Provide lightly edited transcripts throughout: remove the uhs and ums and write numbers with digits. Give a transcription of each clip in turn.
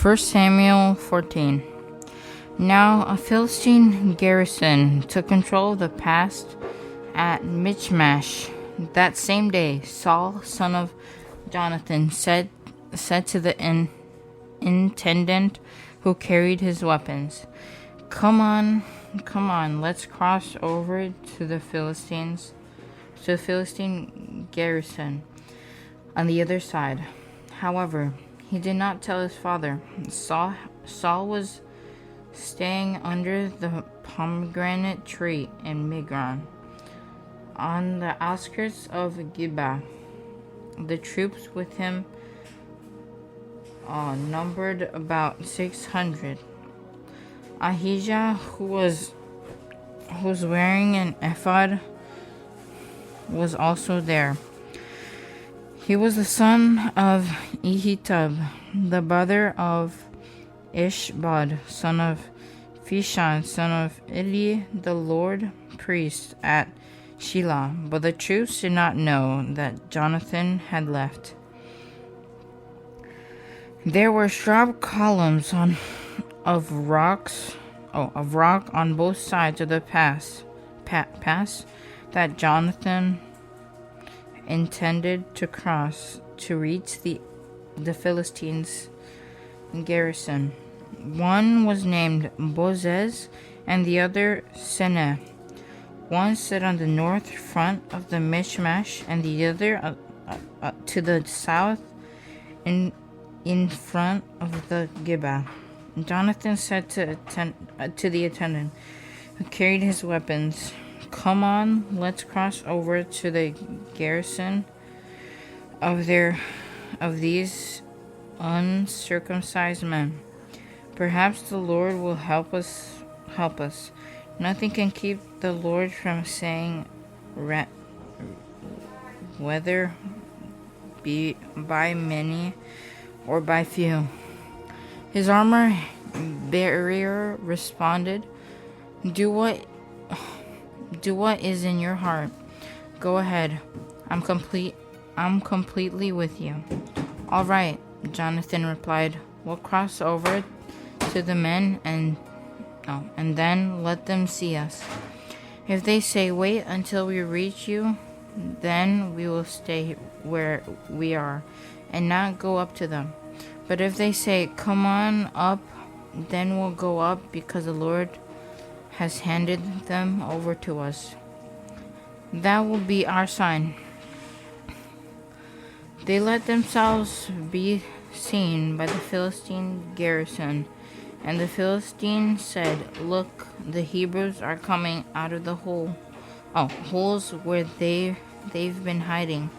1 Samuel 14. Now a Philistine garrison took control of the pass at Michmash. That same day, Saul, son of Jonathan, said to the intendant who carried his weapons, Come on, let's cross over to the Philistine garrison on the other side. However, he did not tell his father. Saul was staying under the pomegranate tree in Migron, on the outskirts of Gibeah. The troops with him numbered about 600. Ahijah, who was wearing an ephod, was also there. He was the son of Ahitub, the brother of Ishbod, son of Phishan, son of Eli, the Lord priest at Shiloh. But the troops did not know that Jonathan had left. There were sharp columns of rock on both sides of the pass that Jonathan intended to cross to reach the Philistines' garrison. One was named Bozez and the other Seneh. One stood on the north front of the Michmash and the other to the south in front of the Gibeah. Jonathan said to the attendant who carried his weapons, Come on, let's cross over to the garrison of these uncircumcised men. Perhaps the Lord will help us. Nothing can keep the Lord from saying, whether be by many or by few. His armor bearer responded, Do what is in your heart. Go ahead. I'm completely with you. All right, Jonathan replied. We'll cross over to the men and then let them see us. If they say, Wait until we reach you, then we will stay where we are and not go up to them. But if they say, Come on up, then we'll go up because the Lord has handed them over to us. That will be our sign. They let themselves be seen by the Philistine garrison, and the Philistines said, Look, the Hebrews are coming out of the holes where they've been hiding.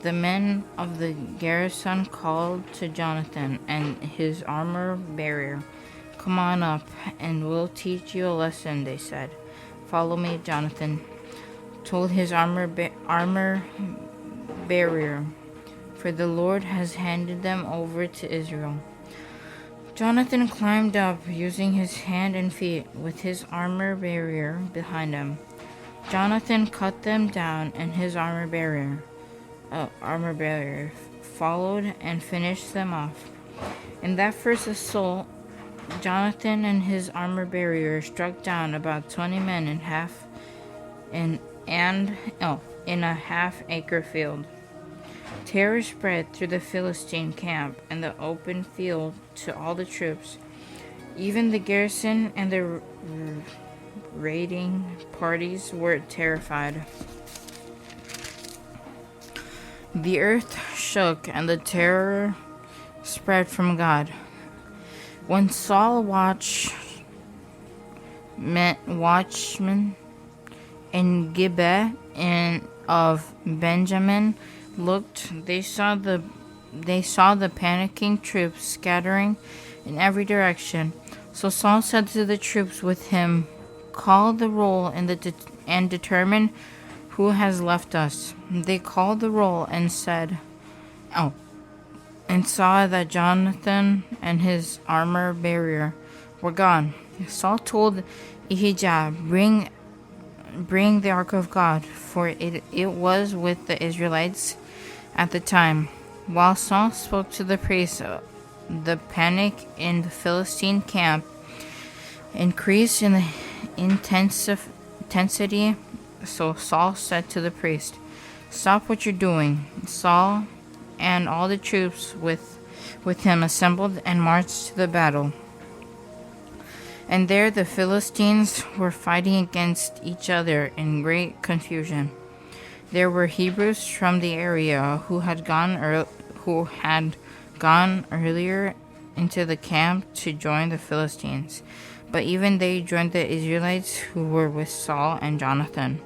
The men of the garrison called to Jonathan and his armor bearer. Come on up, and we'll teach you a lesson, they said. Follow me, Jonathan told his armor bearer, for the Lord has handed them over to Israel. Jonathan climbed up, using his hand and feet, with his armor bearer behind him. Jonathan cut them down, and his armor bearer followed and finished them off. In that first assault, Jonathan and his armor bearer struck down about 20 men in a half-acre field. Terror spread through the Philistine camp and the open field to all the troops. Even the garrison and the raiding parties were terrified. The earth shook and the terror spread from God. When Saul watchmen in Gibeah and of Benjamin looked, they saw the panicking troops scattering in every direction. So Saul said to the troops with him, Call the roll and determine who has left us. They called the roll and said, and saw that Jonathan and his armor bearer were gone. Saul told Ahijah, Bring the ark of God, for it was with the Israelites at the time. While Saul spoke to the priests the panic in the Philistine camp increased in the intensity. So Saul said to the priest, "Stop what you're doing." Saul and all the troops with him assembled and marched to the battle. And there the Philistines were fighting against each other in great confusion. There were Hebrews from the area who had gone earlier into the camp to join the Philistines, but even they joined the Israelites who were with Saul and Jonathan.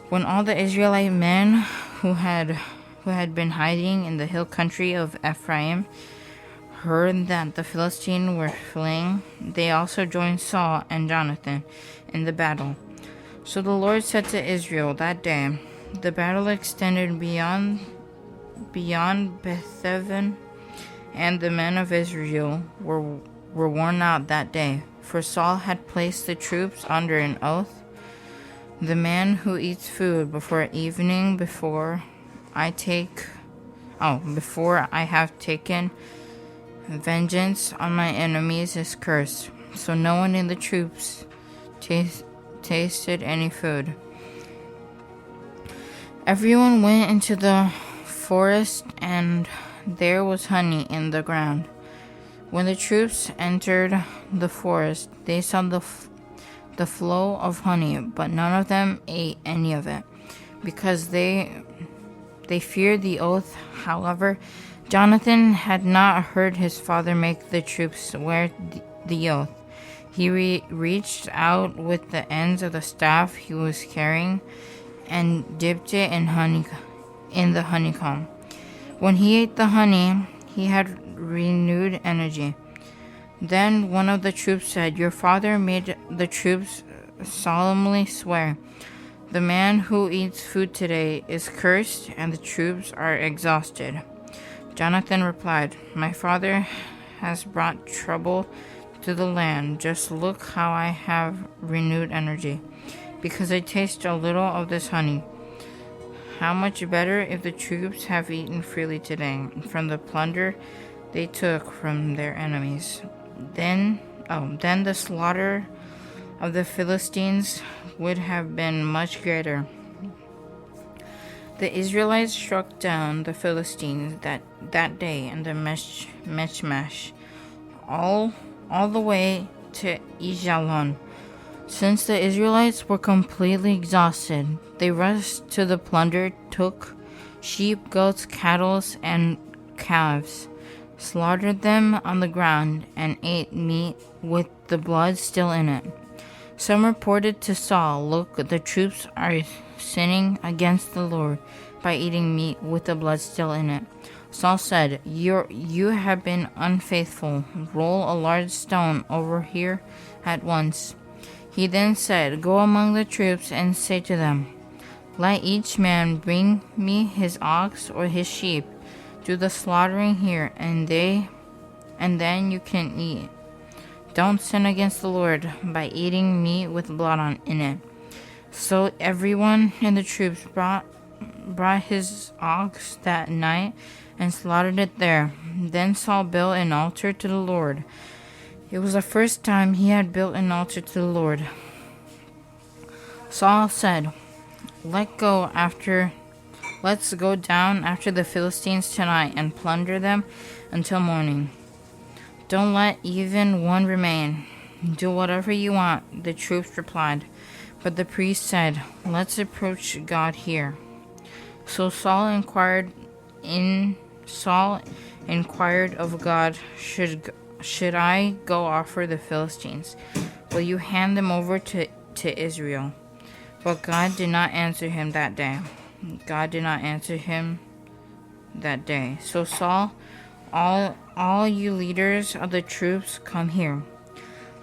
When all the Israelite men who had been hiding in the hill country of Ephraim heard that the Philistines were fleeing, they also joined Saul and Jonathan in the battle. So the Lord said to Israel that day, the battle extended beyond Bethaven, and the men of Israel were worn out that day, for Saul had placed the troops under an oath. The man who eats food before evening, before I have taken vengeance on my enemies, is cursed. So no one in the troops tasted any food. Everyone went into the forest, and there was honey in the ground. When the troops entered the forest, they saw the flow of honey, but none of them ate any of it, because they feared the oath. However, Jonathan had not heard his father make the troops swear the oath. He reached out with the ends of the staff he was carrying and dipped it in the honeycomb. When he ate the honey, he had renewed energy. Then one of the troops said, "Your father made the troops solemnly swear, 'The man who eats food today is cursed, and the troops are exhausted.'" Jonathan replied, "My father has brought trouble to the land. Just look how I have renewed energy, because I taste a little of this honey. How much better if the troops have eaten freely today from the plunder they took from their enemies. Then the slaughter of the Philistines would have been much greater." The Israelites struck down the Philistines that day in the Michmash, all the way to Ajalon. Since the Israelites were completely exhausted, they rushed to the plunder, took sheep, goats, cattle, and calves, slaughtered them on the ground, and ate meat with the blood still in it. Some reported to Saul, "Look, the troops are sinning against the Lord by eating meat with the blood still in it." Saul said, You have been unfaithful. Roll a large stone over here at once." He then said, "Go among the troops and say to them, 'Let each man bring me his ox or his sheep. Do the slaughtering here, and then you can eat. Don't sin against the Lord by eating meat with blood in it.'" So everyone in the troops brought his ox that night and slaughtered it there. Then Saul built an altar to the Lord. It was the first time he had built an altar to the Lord. Saul said, Let's go down after the Philistines tonight and plunder them until morning. Don't let even one remain. Do whatever you want," the troops replied. But the priest said, "Let's approach God here." So Saul inquired of God, Should I go offer the Philistines? Will you hand them over to Israel?" But God did not answer him that day. So Saul, all you leaders of the troops, come here.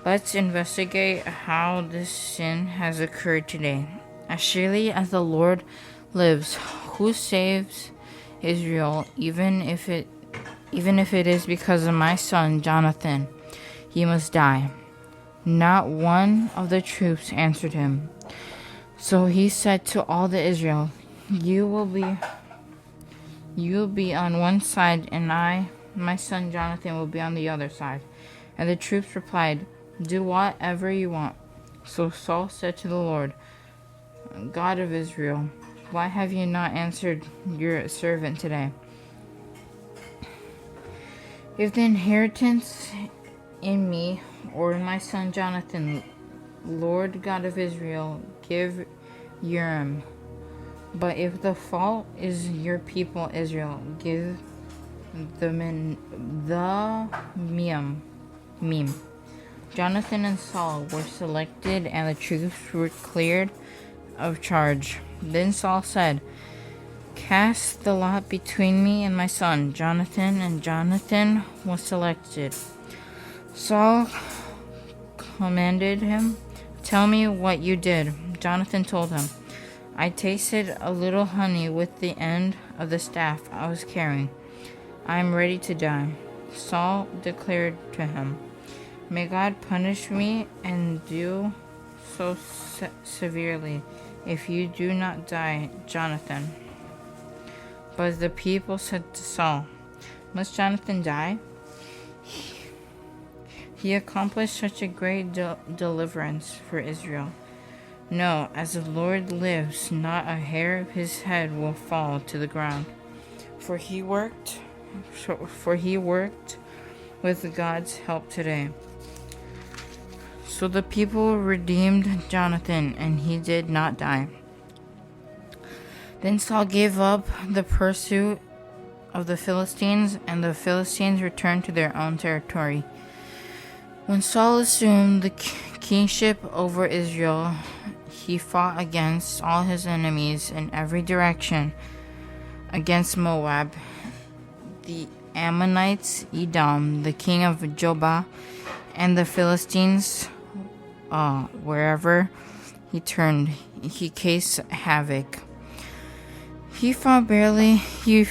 Let's investigate how this sin has occurred today. As surely as the Lord lives, who saves Israel, even if it is because of my son Jonathan, he must die." Not one of the troops answered him. So he said to all the Israel, You will be on one side, and I My son Jonathan will be on the other side." And the troops replied, "Do whatever you want." So Saul said to the Lord, "God of Israel, why have you not answered your servant today? If the inheritance in me or in my son Jonathan, Lord God of Israel, give Urim. But if the fault is your people Israel, give the Mem. Jonathan and Saul were selected, and the troops were cleared of charge. Then Saul said, "Cast the lot between me and my son Jonathan," and Jonathan was selected. Saul commanded him, "Tell me what you did." Jonathan told him, "I tasted a little honey with the end of the staff I was carrying. I am ready to die." Saul declared to him, "May God punish me and do so severely if you do not die, Jonathan." But the people said to Saul, "Must Jonathan die? He accomplished such a great deliverance for Israel. No, as the Lord lives, not a hair of his head will fall to the ground. For he worked with God's help today." So the people redeemed Jonathan, and he did not die. Then Saul gave up the pursuit of the Philistines, and the Philistines returned to their own territory. When Saul assumed the kingship over Israel, he fought against all his enemies in every direction, against Moab, the Ammonites, Edom, the king of Jobah, and the Philistines. Wherever he turned, he caused havoc. He fought bravely. He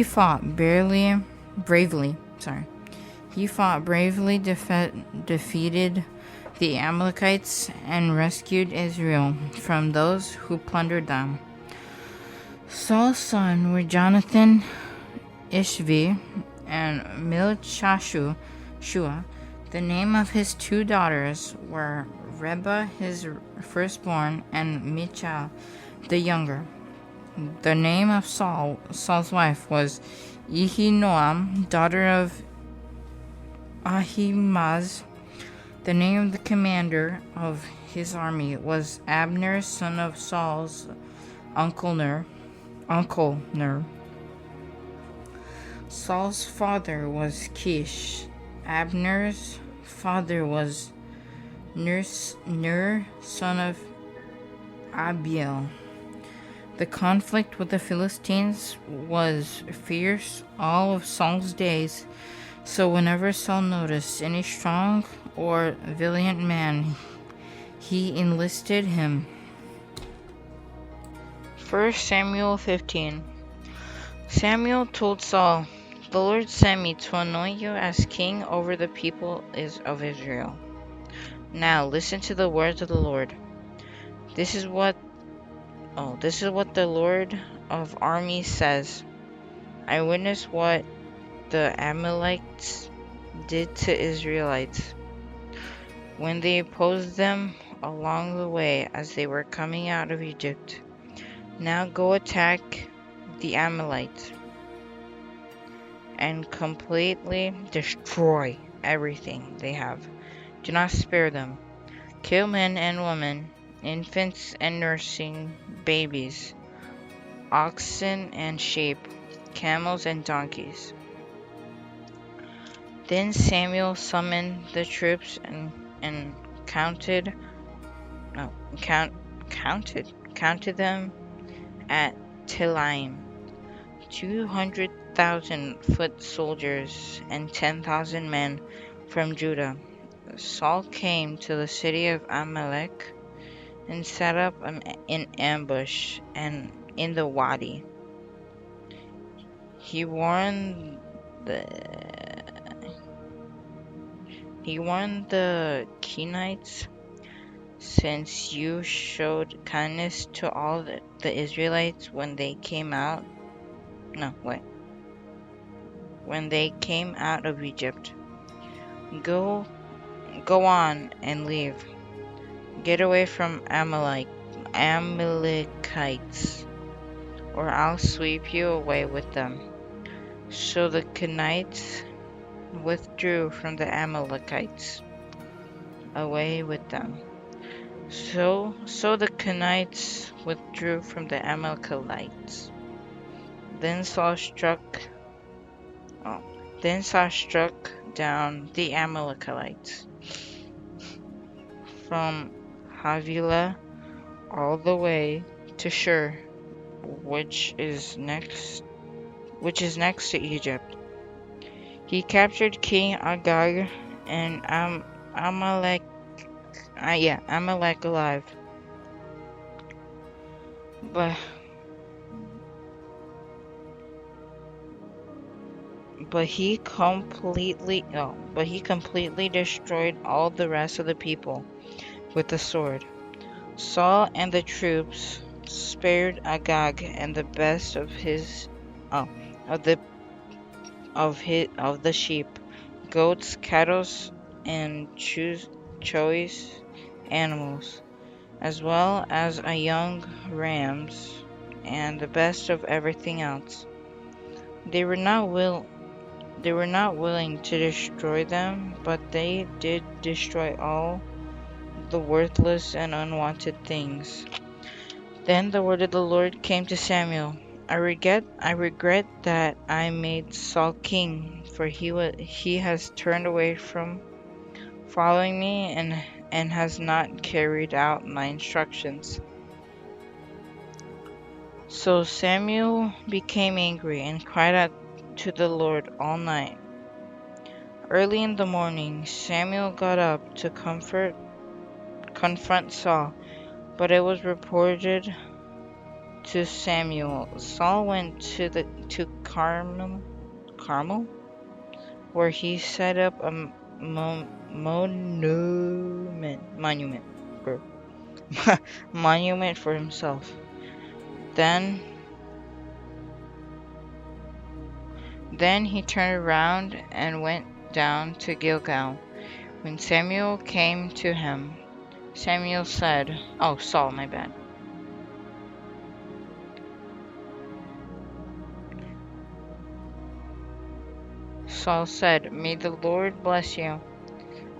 fought bravely, defeated the Amalekites, and rescued Israel from those who plundered them. Saul's sons were Jonathan, Ishvi, and Melchishua. The name of his two daughters were Reba, his firstborn, and Michal, the younger. The name of Saul's wife, was Ahinoam, daughter of Ahimaaz. The name of the commander of his army was Abner, son of Saul's uncle Ner. Saul's father was Kish. Abner's father was Ner, son of Abiel. The conflict with the Philistines was fierce all of Saul's days, so whenever Saul noticed any strong or valiant man, he enlisted him. 1 Samuel 15. Samuel told Saul, "The Lord sent me to anoint you as king over the people of Israel. Now listen to the words of the Lord. This is what the Lord of armies says. I witnessed what the Amalekites did to Israelites when they opposed them along the way as they were coming out of Egypt. Now go attack the Amalekites and completely destroy everything they have. Do not spare them. Kill men and women, infants and nursing babies, oxen and sheep, camels and donkeys." Then Samuel summoned the troops and counted them at Telaim, 200,000 foot soldiers and 10,000 men from Judah. Saul came to the city of Amalek and set up an ambush and in the wadi. He warned the Kenites, "Since you showed kindness to all the Israelites when they came out when they came out of Egypt. Go on and leave. Get away from Amalekites, or I'll sweep you away with them. So the Kenites withdrew from the Amalekites, away with them. So the Kenites withdrew from the Amalekites. Then Saul struck down the Amalekites from Havilah all the way to Shur, which is next to Egypt. He captured King Agag and Amalek alive, but he completely destroyed all the rest of the people with the sword. Saul and the troops spared Agag and the best of the sheep, goats, cattle, and choice animals, as well as young rams and the best of everything else. They were not willing to destroy them, but they did destroy all the worthless and unwanted things. Then the word of the Lord came to Samuel. I regret that I made Saul king, for he has turned away from following me and has not carried out my instructions. So Samuel became angry and cried out to the Lord all night. Early in the morning, Samuel got up to confront Saul, but it was reported to Samuel. Saul went to Carmel, where he set up a monument for himself. Then he turned around and went down to Gilgal. When Samuel came to him, Saul said, Saul said, "May the Lord bless you.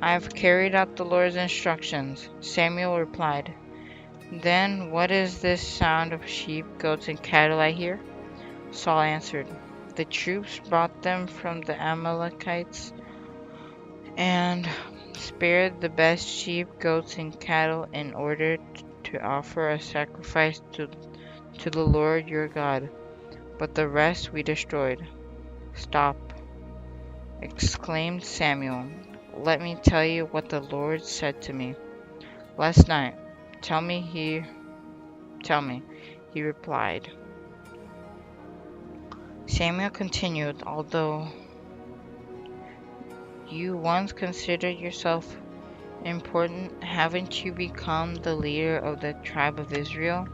I have carried out the Lord's instructions." Samuel replied, "Then what is this sound of sheep, goats, and cattle I hear?" Saul answered, "The troops brought them from the Amalekites and spared the best sheep, goats, and cattle in order to offer a sacrifice to the Lord your God, but the rest we destroyed." "Stop," exclaimed Samuel. "Let me tell you what the Lord said to me last night." Tell me, he replied. Samuel continued, "Although you once considered yourself important, haven't you become the leader of the tribe of Israel?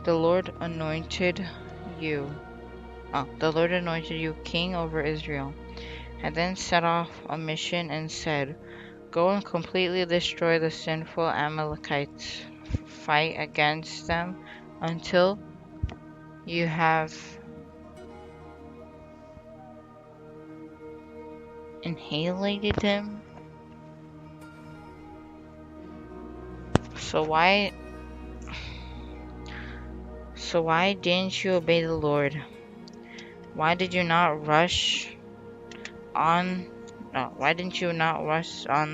The Lord anointed you king over Israel, and then set off a mission and said, 'Go and completely destroy the sinful Amalekites. Fight against them until you have annihilated them.' So why didn't you obey the Lord? Why did you not rush on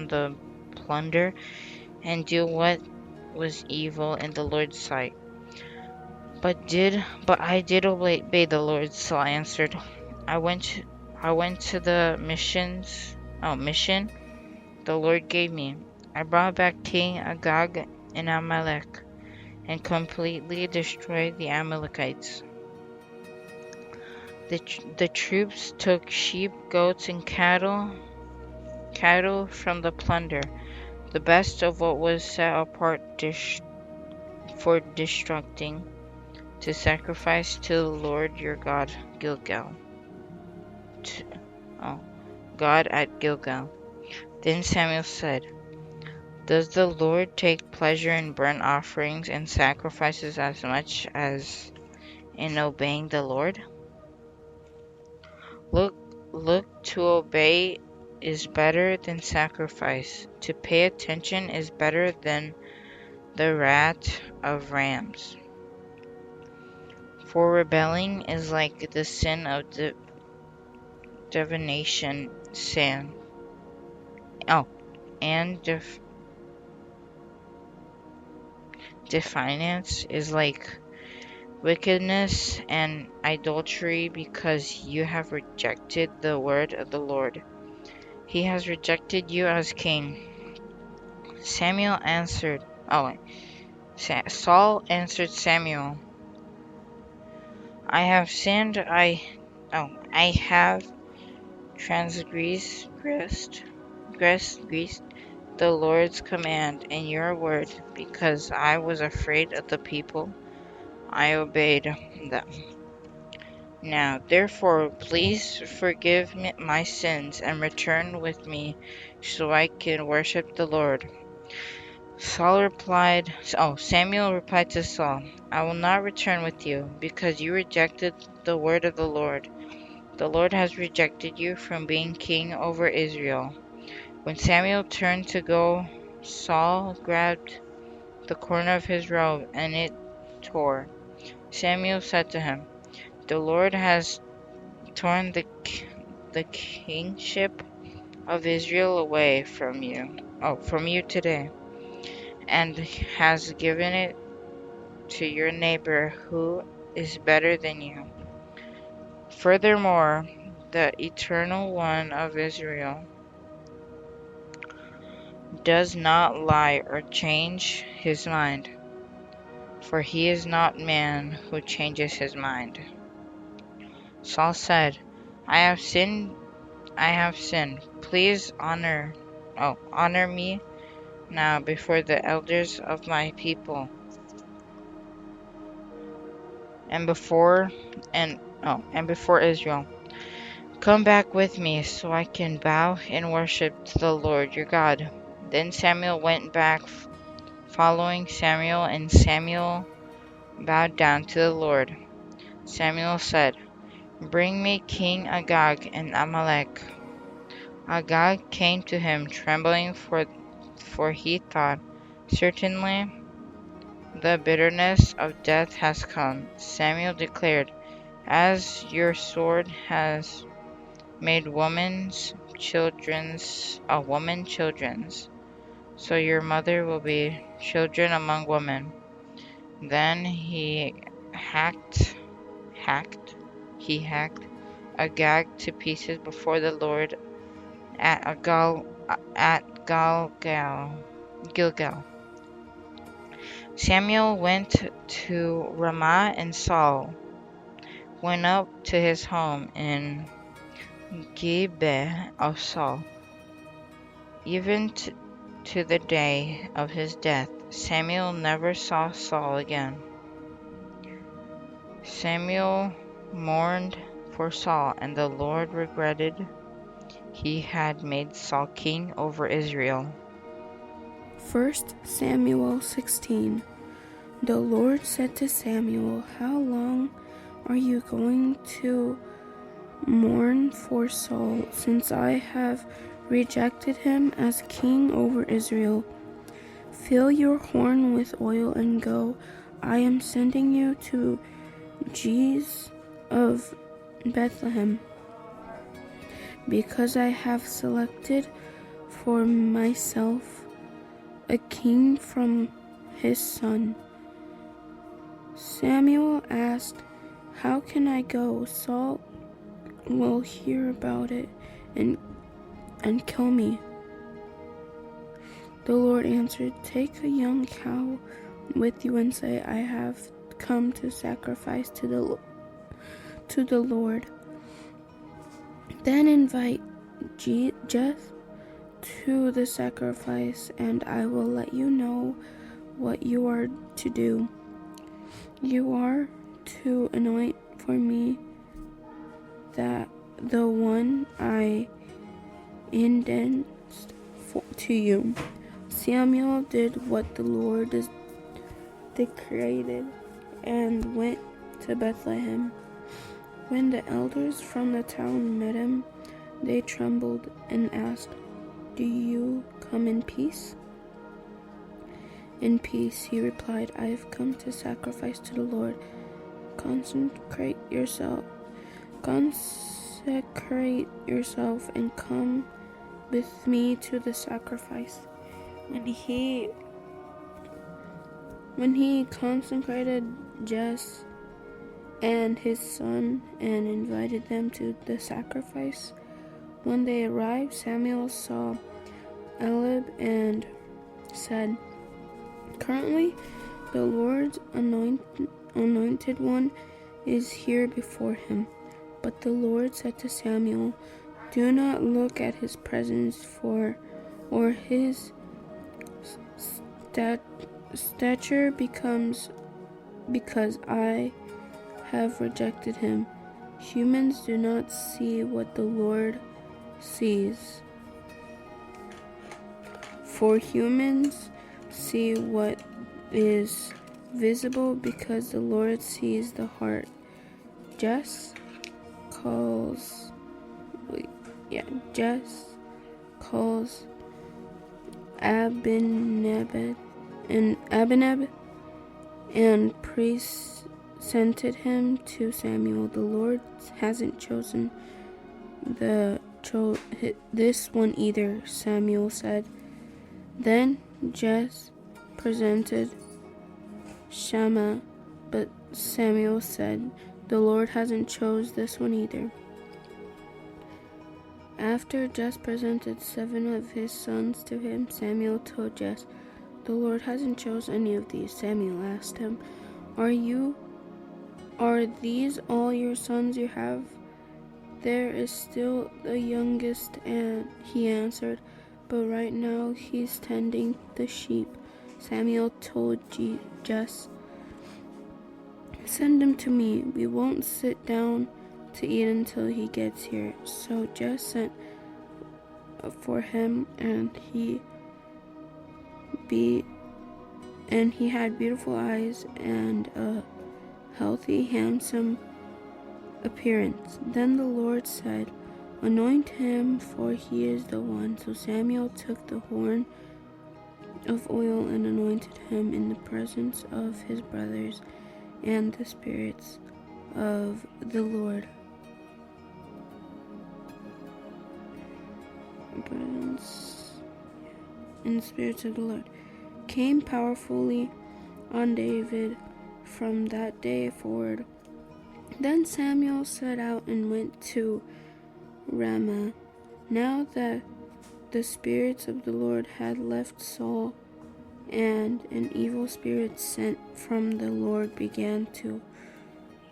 the plunder and do what was evil in the Lord's sight?" But I did obey the Lord," Saul answered. I went to the mission the Lord gave me. I brought back King Agag and Amalek and completely destroyed the Amalekites. The troops took sheep, goats, and cattle from the plunder, the best of what was set apart for destructing, to sacrifice to the Lord your God, Gilgal. to God at Gilgal. Then Samuel said, "Does the Lord take pleasure in burnt offerings and sacrifices as much as in obeying the Lord? Look, to obey is better than sacrifice. To pay attention is better than the fat of rams. For rebelling is like the sin of divination, sin. And defiance is like wickedness and idolatry, because you have rejected the word of the Lord. He has rejected you as king." Samuel answered, Saul answered Samuel, "I have sinned. I have transgressed the Lord's command and your word, because I was afraid of the people. I obeyed them. Now, therefore, please forgive me my sins and return with me so I can worship the Lord." Samuel replied to Saul, "I will not return with you, because you rejected the word of the Lord. The Lord has rejected you from being king over Israel." When Samuel turned to go, Saul grabbed the corner of his robe, and it tore. Samuel said to him, "The Lord has torn the kingship of Israel away from you today, and has given it to your neighbor who is better than you. Furthermore, the Eternal One of Israel does not lie or change his mind, for he is not man who changes his mind." Saul said, I have sinned. Please honor me now before the elders of my people and before Israel. Come back with me so I can bow and worship to the Lord your God." Then Samuel went back following Samuel, and Samuel bowed down to the Lord. Samuel said, "Bring me King Agag and Amalek." Agag came to him trembling, for he thought, "Certainly the bitterness of death has come." Samuel declared, "As your sword has made woman children's, so your mother will be children among women." Then he hacked Agag to pieces before the Lord at Gilgal. Samuel went to Ramah, and Saul went up to his home in Gibeah of Saul. Even to the day of his death, Samuel never saw Saul again. Samuel mourned for Saul, and the Lord regretted he had made Saul king over Israel. 1 Samuel 16. The Lord said to Samuel, "How long are you going to mourn for Saul, since I have rejected him as king over Israel? Fill your horn with oil and go. I am sending you to Jesse of Bethlehem, because I have selected for myself a king from his son." Samuel asked, "How can I go? Saul will hear about it and kill me." The Lord answered, "Take a young cow with you and say, I have come to sacrifice to the Lord. Then invite Jesse to the sacrifice, and I will let you know what you are to do. You are to anoint for me the one I intended to you." Samuel did what the Lord decreed and went to Bethlehem. When the elders from the town met him, they trembled and asked, "Do you come in peace?" "In peace," he replied. "I have come to sacrifice to the Lord. Consecrate yourself and come with me to the sacrifice." When he consecrated Jesse and his son and invited them to the sacrifice, when they arrived, Samuel saw Eliab and said, "Currently, the Lord's anointed one is here before him." But the Lord said to Samuel, "Do not look at his presence or his stature because I have rejected him. Humans do not see what the Lord sees. For humans see what is visible because the Lord sees the heart." Jesse calls Abinadab and presented him to Samuel. "The Lord hasn't chosen this one either," Samuel said. Then Jesse presented Shammah, but Samuel said, "The Lord hasn't chosen this one either." After Jesse presented 7 of his sons to him, Samuel told Jesse, "The Lord hasn't chosen any of these." Samuel asked him, Are these all your sons you have?" "There is still the youngest," and he answered, "but right now he's tending the sheep." Samuel told Jesse, "Send him to me. We won't sit down to eat until he gets here." So Jesse sent for him, and he had beautiful eyes and a healthy, handsome appearance. Then the Lord said, "Anoint him, for he is the one." So Samuel took the horn of oil and anointed him in the presence of his brothers and the spirits of the Lord. And the spirits of the Lord came powerfully on David from that day forward. Then Samuel set out and went to Ramah. Now that the spirits of the Lord had left Saul, and an evil spirit sent from the Lord began to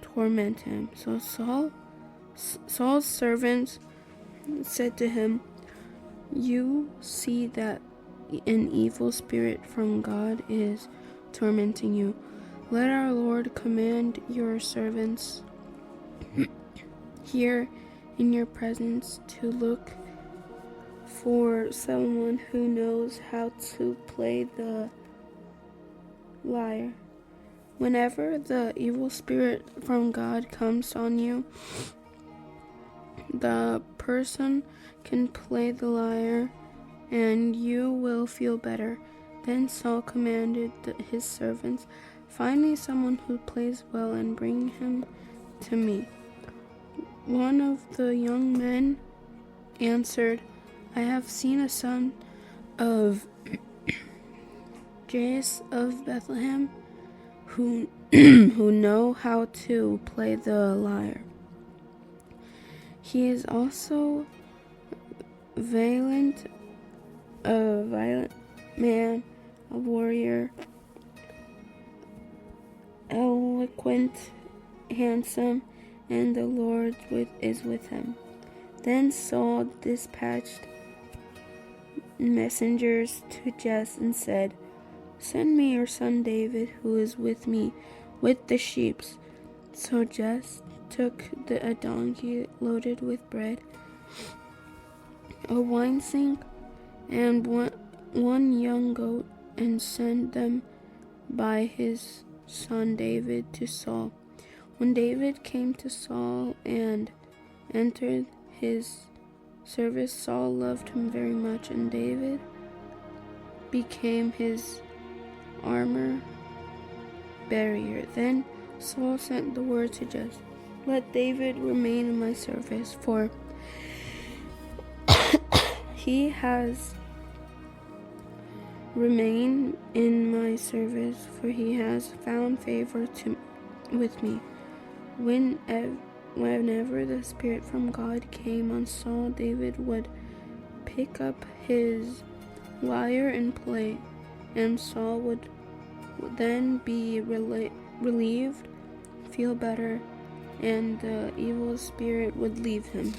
torment him. So Saul's servants said to him, "You see that an evil spirit from God is tormenting you. Let our Lord command your servants here in your presence to look for someone who knows how to play the lyre. Whenever the evil spirit from God comes on you, the person can play the lyre and you will feel better." Then Saul commanded his servants, "Find me someone who plays well and bring him to me." One of the young men answered, "I have seen a son of Jesse of Bethlehem who know how to play the lyre. He is also a violent man, a warrior, eloquent, handsome, and the Lord is with him." Then Saul dispatched messengers to Jesse and said, "Send me your son David, who is with me with the sheep." So Jesse took a donkey loaded with bread, a wineskin, and one young goat, and sent them by his son David to Saul. When David came to Saul and entered his service, Saul loved him very much, and David became his armor bearer. Then Saul sent the word to Jesse, "Let David remain in my service, for he has remained in my service, for he has found favor with me." Whenever the Spirit from God came on Saul, David would pick up his lyre and play, and Saul would then be relieved, feel better, and the evil spirit would leave him.